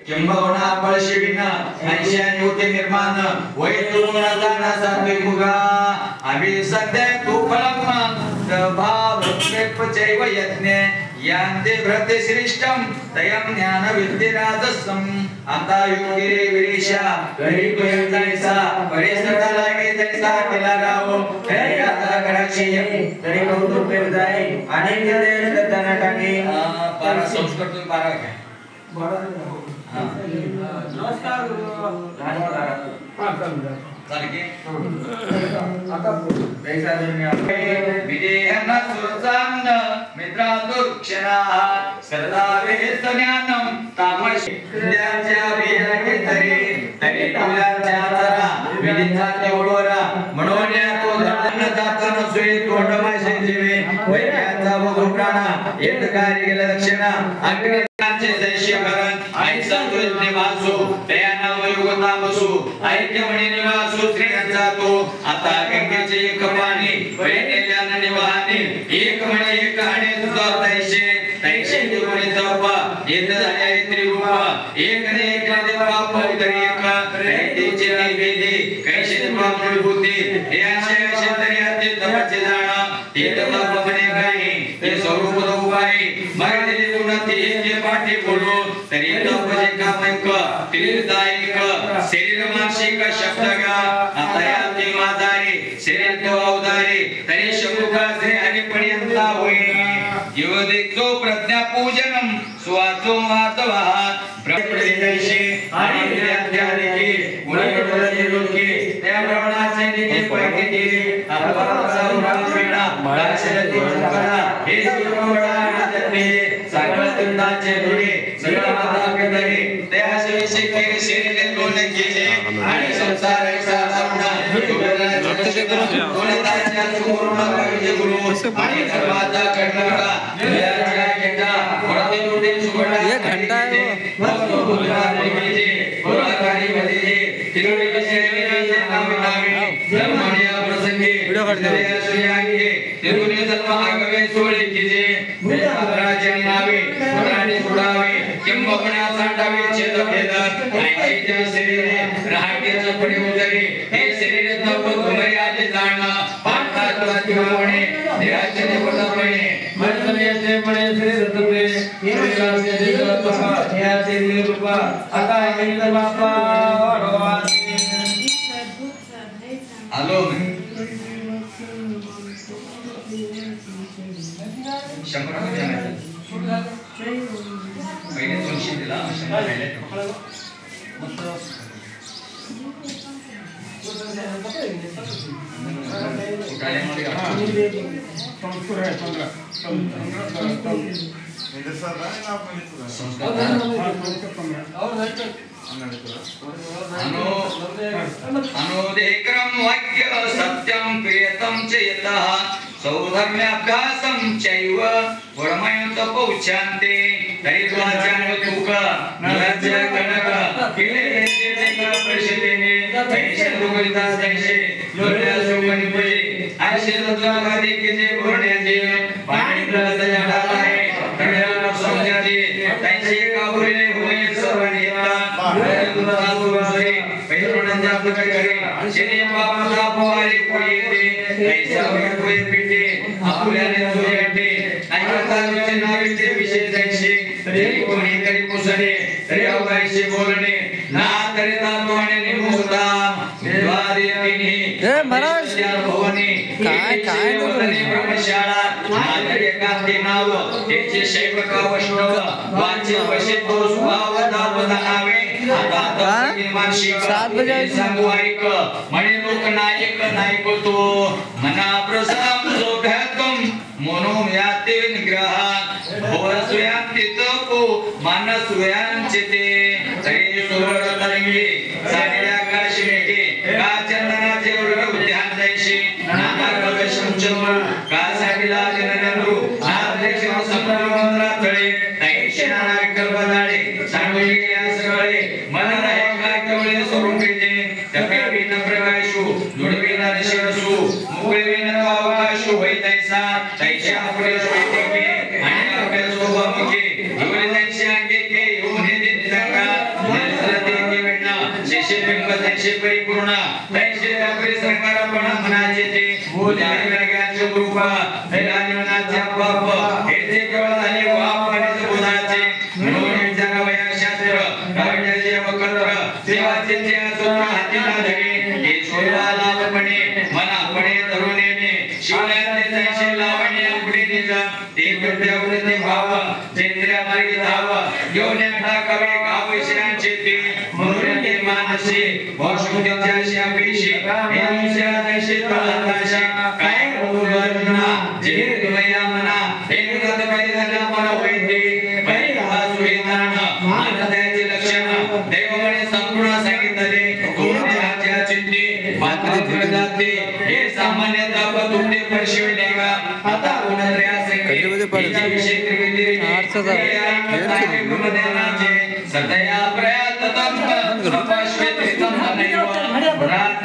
किंबहुना पळशिविना ऐशान होते निर्माण वैतुना जाना सात्विक मुगा अभिसद्य कुफलम भाव प्रेपचैव यज्ञे यांते भ्रते श्रेष्ठम तयं ज्ञान विद्यराजसम आता युगिरे विरेशा घरी कोयंतायसा परिसरता लागे तैसा केला राव तरी आता गडाक्षी तरी कौतुक पेर जाय अनेक देश दत्ताना टाके पारा संस्कृतून पारा घ्या नमस्कार चाल की आता पैसा देणे विदेहन सुरचांद मित्रा दुर्क्षणा सदा वेद ज्ञानम तामश विद्याच्या विहागे तरी तुलाच्या जरा विधीचा तेवढोरा म्हणून तो धन जातन सुई तोंडमाशे जीवे वैद्याचा वधुप्राणा येतकारी गेला दक्षिणा अग्निचे दैश्य करण आई संतुलित निवासो तयाना वयुगता बसू ऐक्य म्हणे निवासो स्त्रियांचा तो आता गंगेचे एक पाणी वैनेल्यान निवाहाने एक म्हणे एक आणि तुझा तैशे देवणे तपा येत झाले त्रिरूपा एक ने एक ने बाप तरी एक रहितेचे निवेदे कैसे ब्रह्म बुद्धी हे असे असे तरी आते तपचे जाणा ते बाप म्हणे काही ते स्वरूप उपाय मर्यादित उन्नती हे पाठी बोलो तरी तपजे कामक त्रिदायिक शरीर मानसिक शब्दगा आता याते मादारी शरीर तो अवदारी तरी शमुखाचे आणि पर्यंता होई जीव देखो प्रज्ञा पूजनम स्वाचो मातवा ब्रह्मदेशी आणि विद्यार्थी गुणवत्तेचे लोके त्या ब्रह्मणाचे निके पैकी अथवा विना दाशरथी करा हे सुरवडा जते सगळ तुंदाचे दुरे सगळ माता केदरी त्या शेषे के शरीर दोन केले आणि संसार ऐसा आपला कोणताच्या सुपूर्ण पाहिजे गुरु आणि सर्वाचा करणारा याच्या केटा वरती उडे सुगडा एक घंटा है वो बुलाने कीजे बुलाकारी बदीजे तिरुडे विषय नाम नामे ब्रह्मण्य प्रसंगे सूर्यागे तिरुडे जन्म आगवे सोळे कीजे राजा नावे पुराणे सुडावे किंबहुना सांडावे छेद भेद ऐचे शरीरे राहतेच पडे उतरे हे शरीर तप तुम्ही आले जाणा पाठा तुलाने देहाचे निवडणे मनमेचे पडे शरीर तपे हिरवाचे दिवस तपा ह्याचे निरूपा आता हिंद बापा वाढवासी आलो शंभर पहिले 200 दिला 100 राहिले अनुदेक्रम वाक्य सत्यम प्रियतम च यतः सौधर्म्याभ्यासं चैव वरमयं तपोच्यन्ते तैर्वाचान तुक नलज्य कनक किले देते प्रसिद्धेने तैसे दुगरिता तैसे लोल्या सुगनिपे आशे तत्वादी किजे बोलण्याचे पाणी प्रलय आहे तळ्याला समजाते तैसे काबुले होय सर्वनिता तुला सुवासे पैरणच्या प्रकारे शरीर पापाचा पोवारी कोणी येते तैसा होय पिटे आपुल्याने जोडते ऐकता विचाराविषयी विषय तैसे तरी कोणी तरी पुसणे तरी अवकाशे बोलणे ना तरी तात्वाने निमुक्ता द्वारे तिन्ही महाराज काय ब्रह्मशाळा नागरी एकांती नाव त्याचे शैवका वैष्णव वाचे वशे तो स्वभाव दावनावे आता मानसिक सांगू ऐक म्हणे लोक नायक नायक तो मना प्रसाद शोभ्यातम म्हणून याते निग्रहात भवस्वयांती तपो मानस्वयांचे ते तरी सुवर्ण तरंगी साऱ्या काश्मीरी का चंदनाचे उद्यान जायशी नाना प्रवेशम का साडीला जननरू नादेश संप्रमंद्रा तळे तैक्षणा विकल्पदाळे सांगली या सगळे मन राहे का केवळे स्वरूपीचे तपेविन प्रकाशू दुडविन दिशसू मुकळविन अवकाशू होई तैसा तैशा पुढे सोयते आणि आपल्या स्वभावके जीवन तैशा अंगे के होणे दिसंगा तैसे बिंब तैसे परिपूर्ण तैसे परिसंकारपण मनाचे ते ज्ञानविज्ञानचे रूप दैनानिनाचे बाप हे जे केवळ झाले वाप आणि बोधाचे म्हणून विचारावया शास्त्र काव्याचे वक्र देवाचे जे सूत्र हातीला धरे हे शोधाला लाभपणे मनापणे धरूनेने शिवण्याचे तैसे लावणे पुढे निज ते कृत्यावृत्ती भाव चैत्र्या मार्गी धाव घेऊन टाकावे गाव विषयांचे ते म्हणून ते मानसी वशुद्धीच्या शापीशी हेनुष्या तैसे तळाताशी काय करूना जे तुमया मना एकगत परिधान मन होईते परिहा सुविधान मानदाचे लक्षण देवगणे संपूर्ण सांगितले गुरुदेवाच्या चित्ती मात्र प्रदाते हे सामान्य ताप तुमने परशिवले का आता गुणद्रया संगीत विषय त्रिवेदी सदया प्रयततम सपश्वेत्रितम नैव